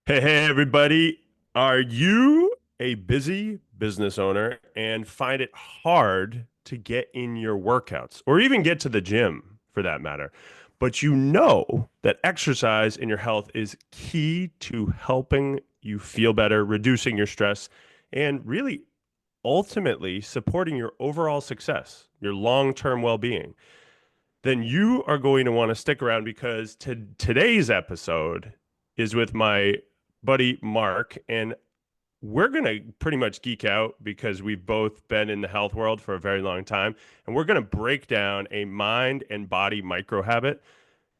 Hey, everybody. Are you a busy business owner and find it hard to get in your workouts or even get to the gym for that matter? But you know that exercise in your health is key to helping you feel better, reducing your stress, and really ultimately supporting your overall success, your long-term well-being. Then you are going to want to stick around because today's episode is with my buddy Marc, and we're going to pretty much geek out because we've both been in the health world for a very long time. And we're going to break down a mind and body micro habit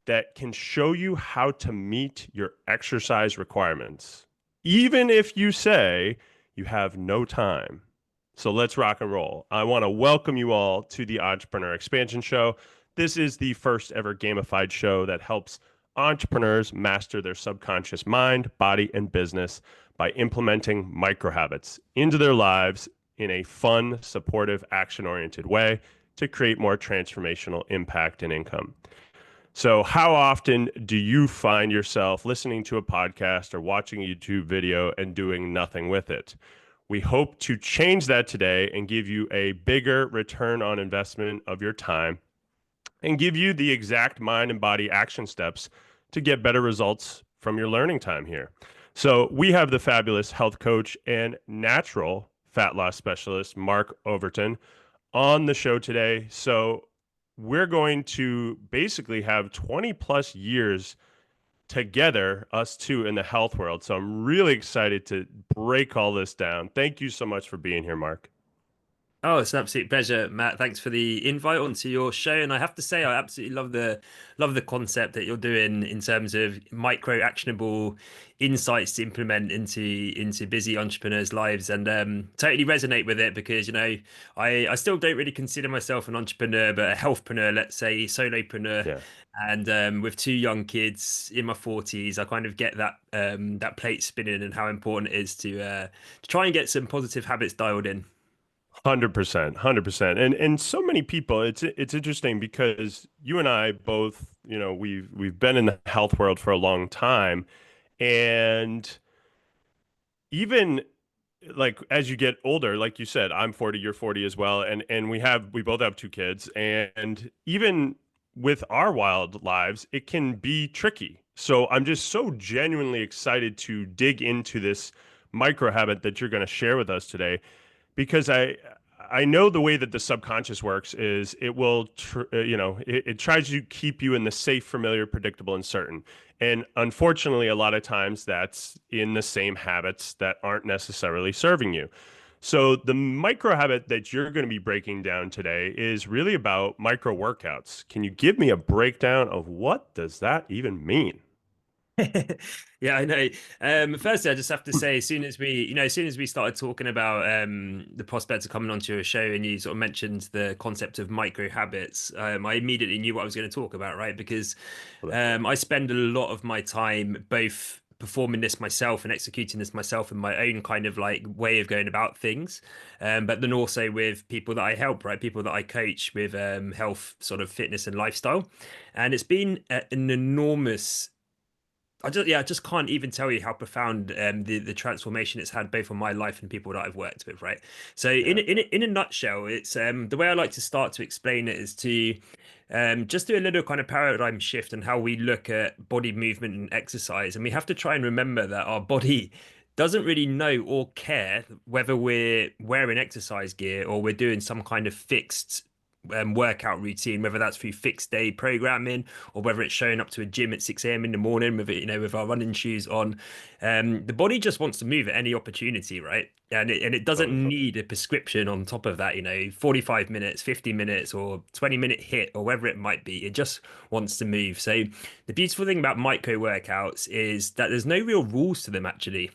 that can show you how to meet your exercise requirements, even if you say you have no time. So let's rock and roll. I want to welcome you all to the Entrepreneur Expansion Show. This is the first ever gamified show that helps entrepreneurs master their subconscious mind, body, and business by implementing micro habits into their lives in a fun, supportive, action-oriented way to create more transformational impact and income. So, how often do you find yourself listening to a podcast or watching a YouTube video and doing nothing with it? We hope to change that today and give you a bigger return on investment of your time and give you the exact mind and body action steps to get better results from your learning time here. So, we have the fabulous health coach and natural fat loss specialist, Marc Overton, on the show today. So, we're going to basically have 20 plus years together, us two in the health world. So I'm really excited to break all this down. Thank you so much for being here, Marc. Oh, it's an absolute pleasure, Matt. Thanks for the invite onto your show. And I have to say, I absolutely love the concept that you're doing in terms of micro actionable insights to implement into busy entrepreneurs' lives, and totally resonate with it because I still don't really consider myself an entrepreneur, but a healthpreneur, let's say, solopreneur. Yeah, And with two young kids in my 40s, I kind of get that plate spinning and how important it is to try and get some positive habits dialed in. 100%, 100%. And so many people, it's interesting because you and I both, we've been in the health world for a long time, and even like as you get older, like you said, I'm 40, you're 40 as well, and we both have two kids, and even with our wild lives, it can be tricky. So I'm just so genuinely excited to dig into this micro habit that you're going to share with us today because I know the way that the subconscious works is it will it tries to keep you in the safe, familiar, predictable, and certain. And unfortunately, a lot of times that's in the same habits that aren't necessarily serving you. So the micro habit that you're going to be breaking down today is really about micro workouts. Can you give me a breakdown of what does that even mean? Yeah, I know. Firstly, I just have to say, as soon as we started talking about the prospects of coming onto your show, and you sort of mentioned the concept of micro habits, I immediately knew what I was going to talk about, right? Because I spend a lot of my time both performing this myself and executing this myself in my own kind of like way of going about things, but then also with people that I help, right? People that I coach with health, sort of fitness and lifestyle, and it's been an enormous. I just can't even tell you how profound the transformation it's had both on my life and people that I've worked with, right? So Yeah. in a nutshell, it's the way I like to start to explain it is to just do a little kind of paradigm shift on how we look at body movement and exercise, and we have to try and remember that our body doesn't really know or care whether we're wearing exercise gear or we're doing some kind of fixed workout routine, whether that's through fixed day programming or whether it's showing up to a gym at 6 a.m. in the morning with it, with our running shoes on. The body just wants to move at any opportunity, right? And it doesn't Totally. need a prescription on top of that, 45 minutes, 50 minutes, or 20-minute hit, or whatever it might be. It just wants to move. So the beautiful thing about micro workouts is that there's no real rules to them actually.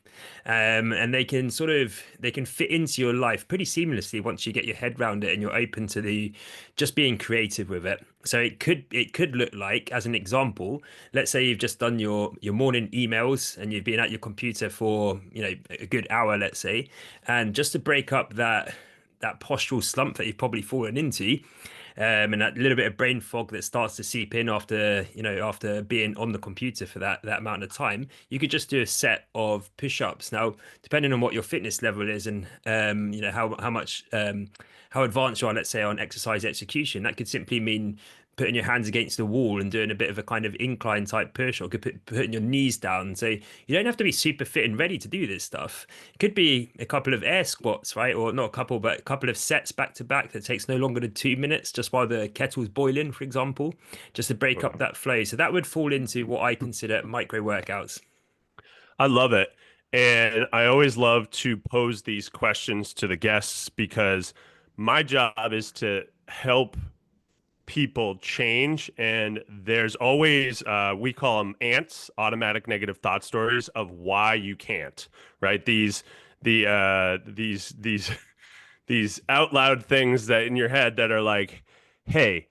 And they can fit into your life pretty seamlessly once you get your head around it and you're open to the just being creative with it. So it could look like, as an example, let's say you've just done your morning emails and you've been at your computer for a good hour, let's say, and just to break up that postural slump that you've probably fallen into, and that little bit of brain fog that starts to seep in after, after being on the computer for that amount of time, you could just do a set of push-ups. Now, depending on what your fitness level is and how much how advanced you are, let's say on exercise execution, that could simply mean putting your hands against the wall and doing a bit of a kind of incline type push, or could putting your knees down. So you don't have to be super fit and ready to do this stuff. It could be a couple of air squats, right? Or not a couple, but a couple of sets back to back that takes no longer than 2 minutes just while the kettle's boiling, for example, just to break up that flow. So that would fall into what I consider micro workouts. I love it. And I always love to pose these questions to the guests because my job is to help people change. And there's always, we call them ants, automatic negative thought stories of why you can't, right? These these out loud things that in your head that are like, hey,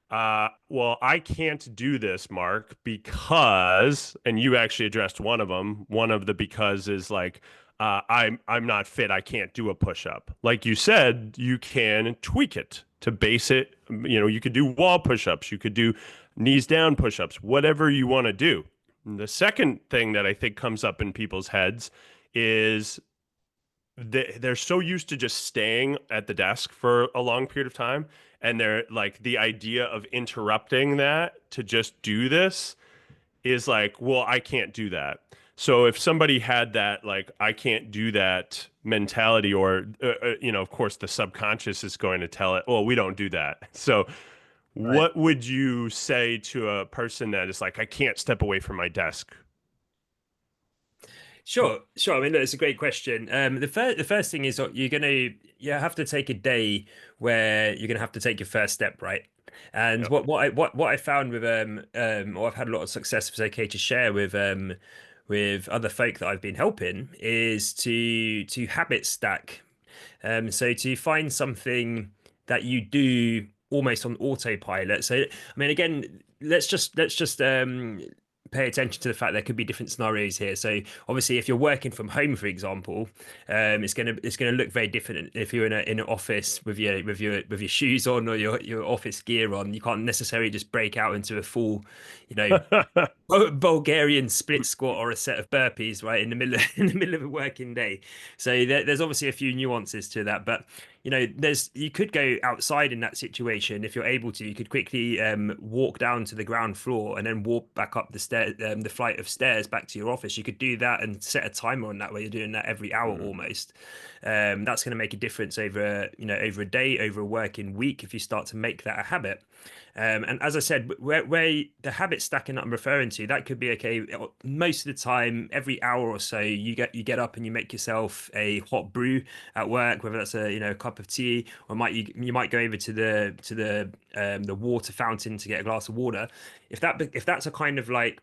well, I can't do this, Mark, because, and you actually addressed one of them. One of the because is like, I'm not fit. I can't do a push up. Like you said, you can tweak it to base it. You know, you could do wall push ups. You could do knees down push ups. Whatever you want to do. And the second thing that I think comes up in people's heads is they're so used to just staying at the desk for a long period of time, and they're like the idea of interrupting that to just do this is like, well, I can't do that. So if somebody had that like I can't do that mentality, or of course the subconscious is going to tell it, well, we don't do that. So Right. what would you say to a person that is like, I can't step away from my desk? Sure, sure. I mean, look, it's a great question. The first thing is that you have to take a day where you're gonna have to take your first step, right? And Yep. what I found with or I've had a lot of success, if it's okay to share with other folk that I've been helping, is to habit stack. So to find something that you do almost on autopilot. So I mean, again, let's just pay attention to the fact there could be different scenarios here. So obviously, if you're working from home, for example, it's gonna look very different if you're in an office with your shoes on or your office gear on. You can't necessarily just break out into a full, you know, Bulgarian split squat or a set of burpees right in the middle in the middle of a working day. So there's obviously a few nuances to that, but there's you could go outside in that situation if you're able to. You could quickly walk down to the ground floor and then walk back up the flight of stairs back to your office. You could do that and set a timer on that where you're doing that every hour Mhm. almost. That's going to make a difference over a day, over a working week if you start to make that a habit. And as I said, where the habit stacking that I'm referring to, that could be okay. Most of the time, every hour or so, you get up and you make yourself a hot brew at work, whether that's a cup of tea, or you might go over to the water fountain to get a glass of water. If that's a kind of like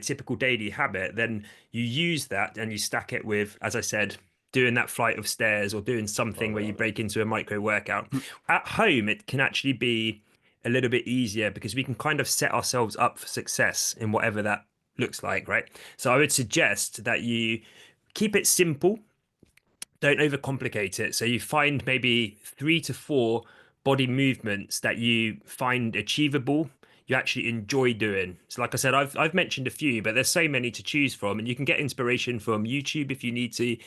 typical daily habit, then you use that and you stack it with, as I said, doing that flight of stairs or doing something Love where you it. break into a micro workout. At home, it can actually be a little bit easier because we can kind of set ourselves up for success in whatever that looks like, right? So I would suggest that you keep it simple, don't overcomplicate it. So you find maybe 3 to 4 body movements that you find achievable, you actually enjoy doing. So like I said, I've mentioned a few, but there's so many to choose from, and you can get inspiration from YouTube if you need to.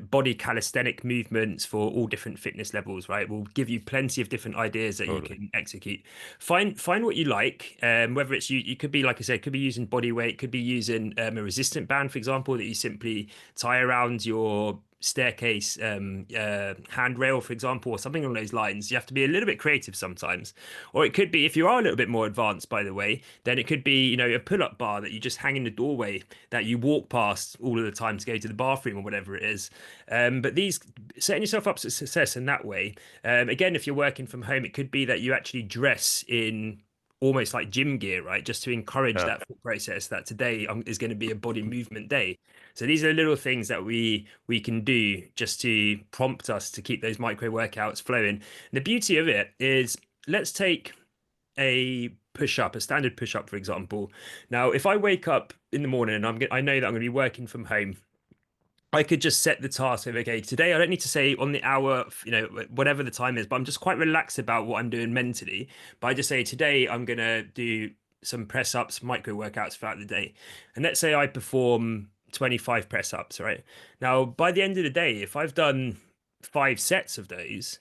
Body calisthenic movements for all different fitness levels, right? Will give you plenty of different ideas that you Totally. can execute. Find what you like. Whether it's you could be like I said, could be using body weight, could be using a resistant band, for example, that you simply tie around your staircase handrail, for example, or something along those lines. You have to be a little bit creative sometimes. Or it could be, if you are a little bit more advanced, by the way, then it could be, a pull-up bar that you just hang in the doorway that you walk past all of the time to go to the bathroom or whatever it is. But these setting yourself up for success in that way. Again, if you're working from home, it could be that you actually dress in almost like gym gear, right? Just to encourage Yeah. that thought process that today is going to be a body movement day. So these are little things that we can do just to prompt us to keep those micro workouts flowing. And the beauty of it is, let's take a push up, a standard push up, for example. Now, if I wake up in the morning and I know that I'm going to be working from home, I could just set the task of, okay, today I don't need to say on the hour, whatever the time is, but I'm just quite relaxed about what I'm doing mentally. But I just say today I'm gonna do some press ups, micro workouts throughout the day. And let's say I perform 25 press ups, right? Now, by the end of the day, if I've done 5 sets of those,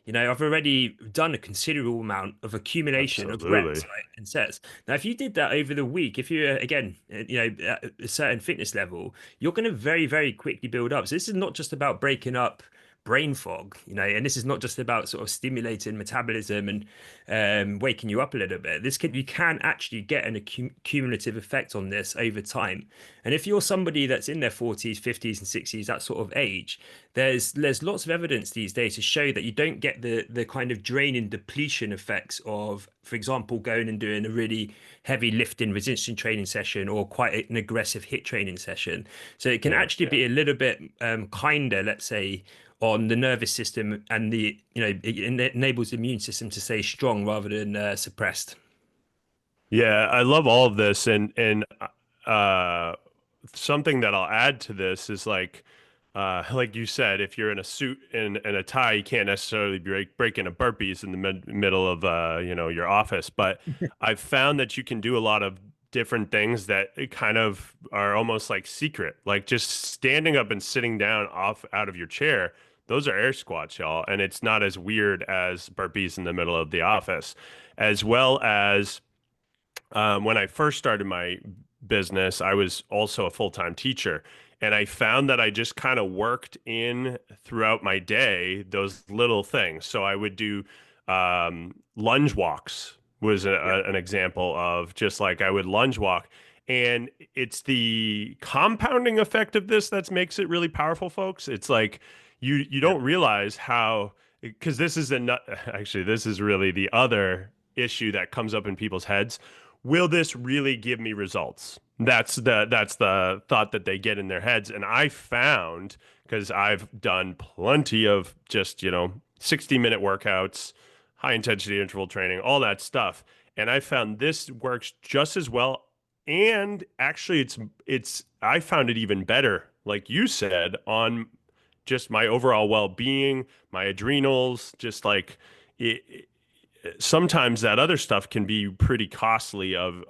I've already done a considerable amount of accumulation of reps, Absolutely. right, and sets. Now, if you did that over the week, if you're again, at a certain fitness level, you're going to very, very quickly build up. So this is not just about breaking up brain fog, and this is not just about sort of stimulating metabolism and waking you up a little bit. You can actually get an cumulative effect on this over time. And if you're somebody that's in their 40s, 50s, and 60s, that sort of age, there's lots of evidence these days to show that you don't get the kind of drain and depletion effects of, for example, going and doing a really heavy lifting resistance training session or quite an aggressive hit training session. So it can Yeah. actually be a little bit kinder, let's say, on the nervous system, and it enables the immune system to stay strong rather than suppressed. Yeah, I love all of this, and something that I'll add to this is like you said, if you're in a suit and a tie, you can't necessarily be breaking a burpees in the middle of your office. But I've found that you can do a lot of different things that kind of are almost like secret, like just standing up and sitting down off out of your chair. Those are air squats, y'all, and it's not as weird as burpees in the middle of the office, as well as when I first started my business, I was also a full-time teacher. And I found that I just kind of worked in throughout my day those little things. So I would do lunge walks was Yeah. an example of just like I would lunge walk. And it's the compounding effect of this that makes it really powerful, folks. It's like you Yeah. don't realize how because this is actually this is really the other issue that comes up in people's heads. Will this really give me results? That's the thought that they get in their heads. And I found, because I've done plenty of just, 60-minute workouts, high intensity interval training, all that stuff. And I found this works just as well. And actually it's I found it even better, like you said, on just my overall well-being, my adrenals, just like it, sometimes that other stuff can be pretty costly of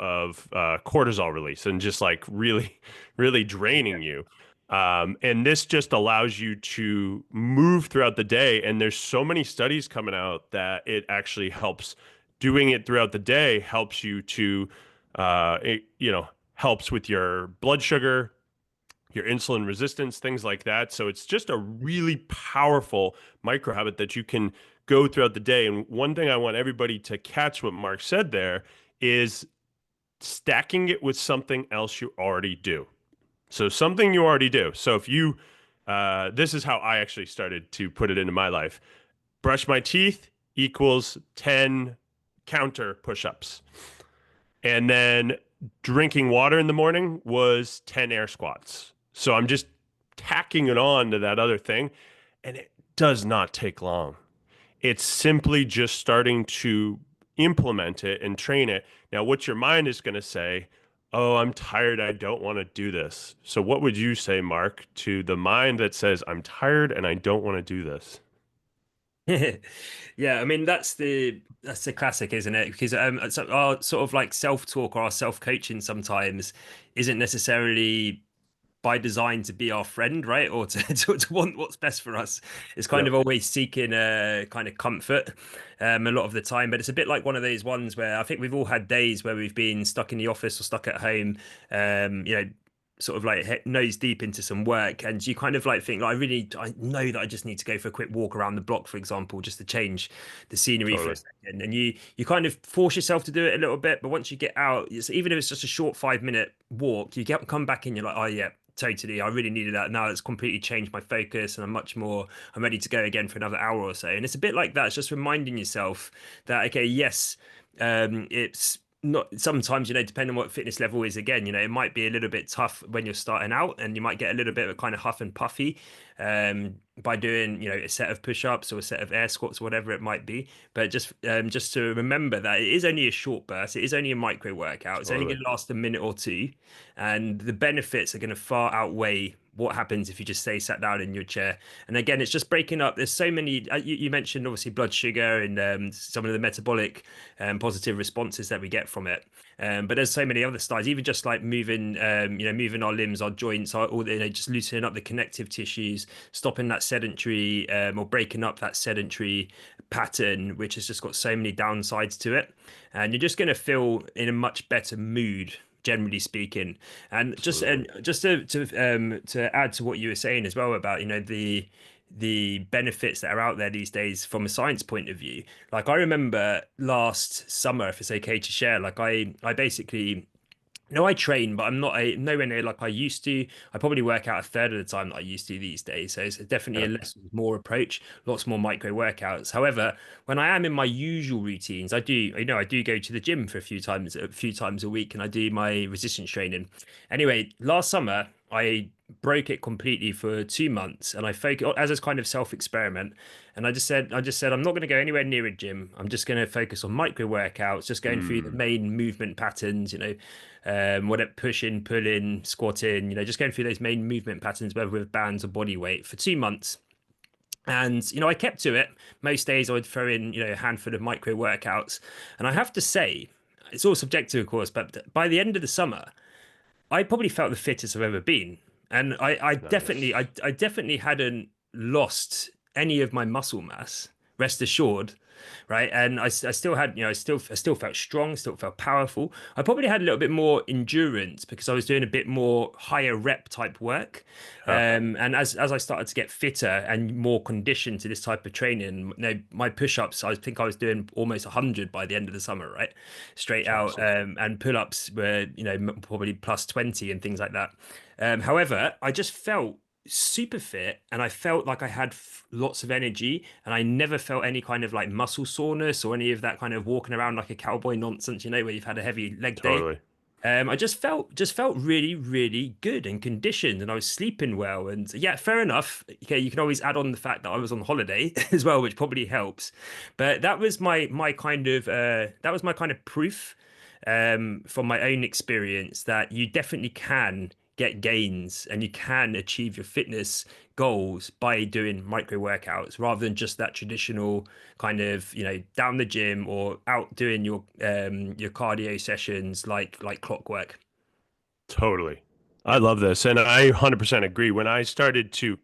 cortisol release and just like really, really draining you. And this just allows you to move throughout the day. And there's so many studies coming out that it actually helps doing it throughout the day helps you to, helps with your blood sugar, your insulin resistance, things like that. So it's just a really powerful micro habit that you can go throughout the day. And one thing I want everybody to catch what Mark said there is stacking it with something else you already do. So something you already do. So if you, this is how I actually started to put it into my life. Brush my teeth equals 10 counter push-ups. And then drinking water in the morning was 10 air squats. So I'm just tacking it on to that other thing. And it does not take long. It's simply just starting to implement it and train it. Now, what your mind is going to say, oh, I'm tired. I don't want to do this. So, what would you say, Mark, to the mind that says, I'm tired and I don't want to do this? Yeah, I mean that's the classic, isn't it? Because our sort of like self-talk or our self-coaching sometimes isn't necessarily by design to be our friend, right? Or to, to want what's best for us. It's kind Yep, of always seeking a kind of comfort a lot of the time. But it's a bit like one of those ones where I think we've all had days where we've been stuck in the office or stuck at home, sort of like nose deep into some work, and you kind of like think, like, I know that I just need to go for a quick walk around the block, for example, just to change the scenery for a totally. second. And you kind of force yourself to do it a little bit, but once you get out, even if it's just a short 5 minute walk, you come back and you're like, oh yeah, totally. I really needed that. Now it's completely changed my focus and I'm ready to go again for another hour or so. And it's a bit like that. It's just reminding yourself that, okay, yes, it's not sometimes, depending on what fitness level is, again, it might be a little bit tough when you're starting out and you might get a little bit of kind of huff and puffy by doing, a set of push-ups or a set of air squats, whatever it might be. But just to remember that it is only a short burst, it is only a micro workout, it's only Totally. going to last a minute or two, and the benefits are going to far outweigh what happens if you just stay sat down in your chair. And again, it's just breaking up. There's so many. You mentioned obviously blood sugar and some of the metabolic positive responses that we get from it. But there's so many other styles, even just like moving, moving our limbs, our joints, or just loosening up the connective tissues, stopping that sedentary or breaking up that sedentary pattern, which has just got so many downsides to it. And you're just going to feel in a much better mood, generally speaking. And Absolutely. just to add to what you were saying as well about the benefits that are out there these days from a science point of view. Like I remember last summer, if it's okay to share, like I basically no, I train, but I'm not nowhere near like I used to. I probably work out a third of the time that I used to these days. So it's definitely a Yeah, less with more approach, lots more micro workouts. However, when I am in my usual routines, I do go to the gym for a few times a week, and I do my resistance training. Anyway, last summer I broke it completely for 2 months, and I focused as a kind of self experiment. And I just said, I'm not going to go anywhere near a gym. I'm just going to focus on micro workouts, just going through the mm, main movement patterns, what it pushing, pulling, squatting, just going through those main movement patterns, whether with bands or body weight for 2 months. And, I kept to it. Most days I would throw in, a handful of micro workouts. And I have to say, it's all subjective, of course, but by the end of the summer, I probably felt the fittest I've ever been. And nice. I definitely hadn't lost any of my muscle mass, rest assured, right? And I still had, I still felt strong, still felt powerful. I probably had a little bit more endurance because I was doing a bit more higher rep type work. Yeah, And as I started to get fitter and more conditioned to this type of training, my push-ups, I think I was doing almost 100 by the end of the summer, right? Straight it's out. awesome. And pull-ups were, probably plus 20 and things like that. However, I just felt super fit and I felt like I had lots of energy and I never felt any kind of like muscle soreness or any of that kind of walking around like a cowboy nonsense, where you've had a heavy leg day. Totally. I just felt really, really good and conditioned, and I was sleeping well. And yeah, fair enough. Okay, you can always add on the fact that I was on holiday as well, which probably helps. But that was my kind of proof from my own experience that you definitely can get gains and you can achieve your fitness goals by doing micro workouts rather than just that traditional kind of down the gym or out doing your cardio sessions like clockwork. Totally. I love this. And I 100% agree. When I started to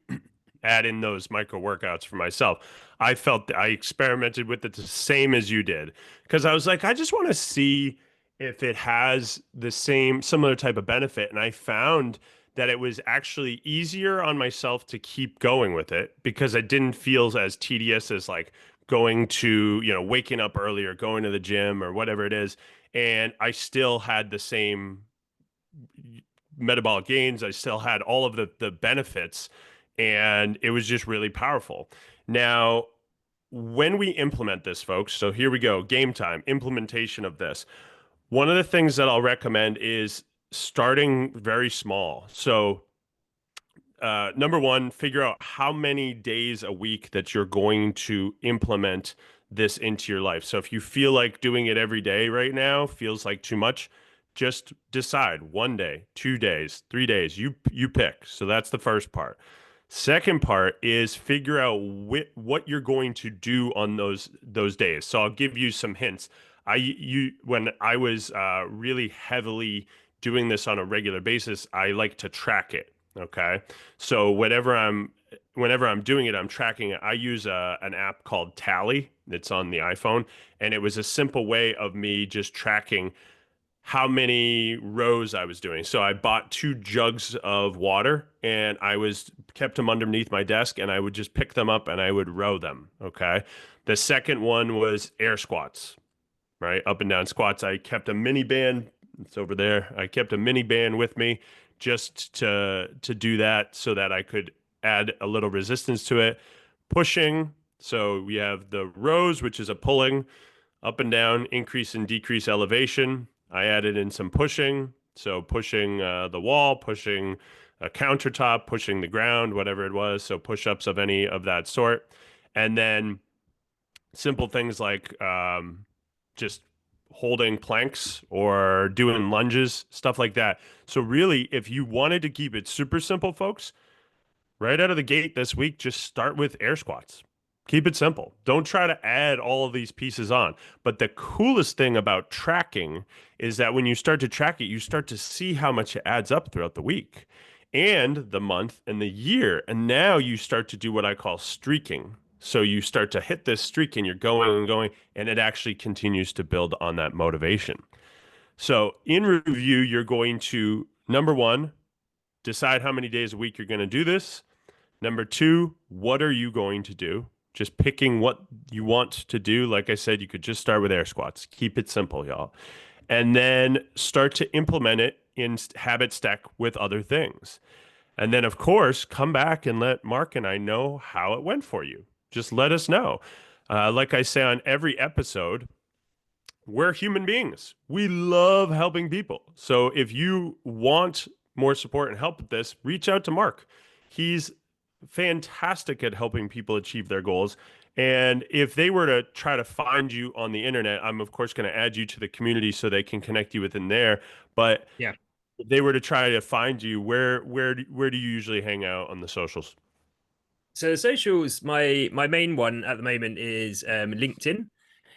add in those micro workouts for myself, I felt that I experimented with it the same as you did because I was like, I just want to see if it has the same similar type of benefit. And I found that it was actually easier on myself to keep going with it because it didn't feel as tedious as like going to, waking up earlier, going to the gym or whatever it is. And I still had the same metabolic gains. I still had all of the benefits, and it was just really powerful. Now, when we implement this, folks, so here we go, game time, implementation of this. One of the things that I'll recommend is starting very small. So, number one, figure out how many days a week that you're going to implement this into your life. So if you feel like doing it every day right now feels like too much, just decide 1 day, 2 days, 3 days. You pick. So that's the first part. Second part is figure out what you're going to do on those days. So I'll give you some hints. When I was really heavily doing this on a regular basis, I like to track it. Okay. So whenever I'm doing it, I'm tracking it. I use an app called Tally. It's on the iPhone, and it was a simple way of me just tracking how many rows I was doing. So I bought 2 jugs of water and I was kept them underneath my desk and I would just pick them up and I would row them. Okay. The second one was air squats, right? Up and down squats. I kept a mini band. It's over there. I kept a mini band with me just to do that so that I could add a little resistance to it. Pushing. So we have the rows, which is a pulling up and down, increase and decrease elevation. I added in some pushing. So pushing the wall, pushing a countertop, pushing the ground, whatever it was. So push-ups of any of that sort. And then simple things like just holding planks or doing lunges, stuff like that. So really, if you wanted to keep it super simple, folks, right out of the gate this week, just start with air squats. Keep it simple. Don't try to add all of these pieces on. But the coolest thing about tracking is that when you start to track it, you start to see how much it adds up throughout the week and the month and the year. And now you start to do what I call streaking. So you start to hit this streak and you're going and going, and it actually continues to build on that motivation. So in review, you're going to, number one, decide how many days a week you're going to do this. Number two, what are you going to do? Just picking what you want to do. Like I said, you could just start with air squats. Keep it simple, y'all. And then start to implement it in habit stack with other things. And then, of course, come back and let Mark and I know how it went for you. Just let us know. Like I say on every episode, we're human beings. We love helping people. So if you want more support and help with this, reach out to Mark. He's fantastic at helping people achieve their goals. And if they were to try to find you on the internet, I'm of course going to add you to the community so they can connect you within there. But Yeah. if they were to try to find you, where do you usually hang out on the socials? So the socials, my main one at the moment is LinkedIn.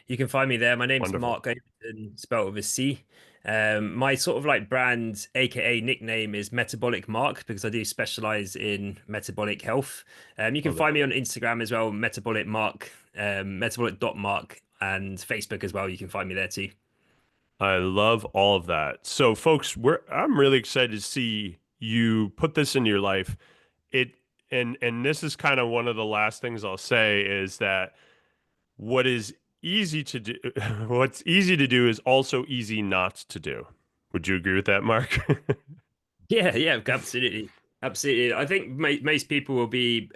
You can find me there. My name's Wonderful. Mark Overton, spelled with a C. My sort of like brand, aka nickname, is Metabolic Mark because I do specialize in metabolic health. You can Love it. find me on Instagram as well, Metabolic Mark, metabolic.mark, and Facebook as well. You can find me there too. I love all of that. So, folks, I'm really excited to see you put this into your life. It and this is kind of one of the last things I'll say is that what is easy to do, what's easy to do is also easy not to do. Would you agree with that, Mark? Yeah, yeah, absolutely. Absolutely. I think most people will be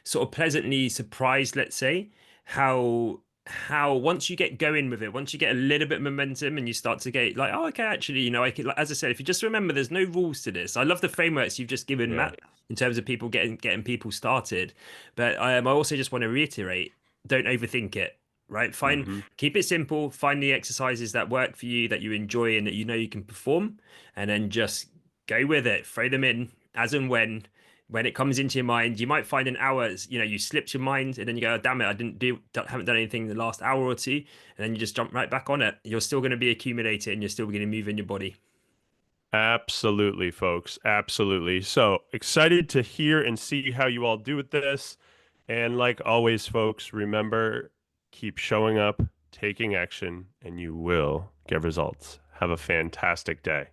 sort of pleasantly surprised, let's say, how once you get going with it, once you get a little bit of momentum and you start to get like, oh, okay, actually, I could, like, as I said, if you just remember, there's no rules to this. I love the frameworks you've just given, Yeah. Matt, in terms of people getting people started. But I also just want to reiterate, don't overthink it. Right, Hmm. keep it simple. Find the exercises that work for you, that you enjoy, and that you know you can perform, and then just go with it. Throw them in as and when it comes into your mind. You might find an hour, you slipped your mind, and then you go, oh, "Damn it, haven't done anything in the last hour or two," and then you just jump right back on it. You're still going to be accumulating, and you're still going to move in your body. Absolutely, folks. Absolutely. So excited to hear and see how you all do with this. And like always, folks, remember, keep showing up, taking action, and you will get results. Have a fantastic day.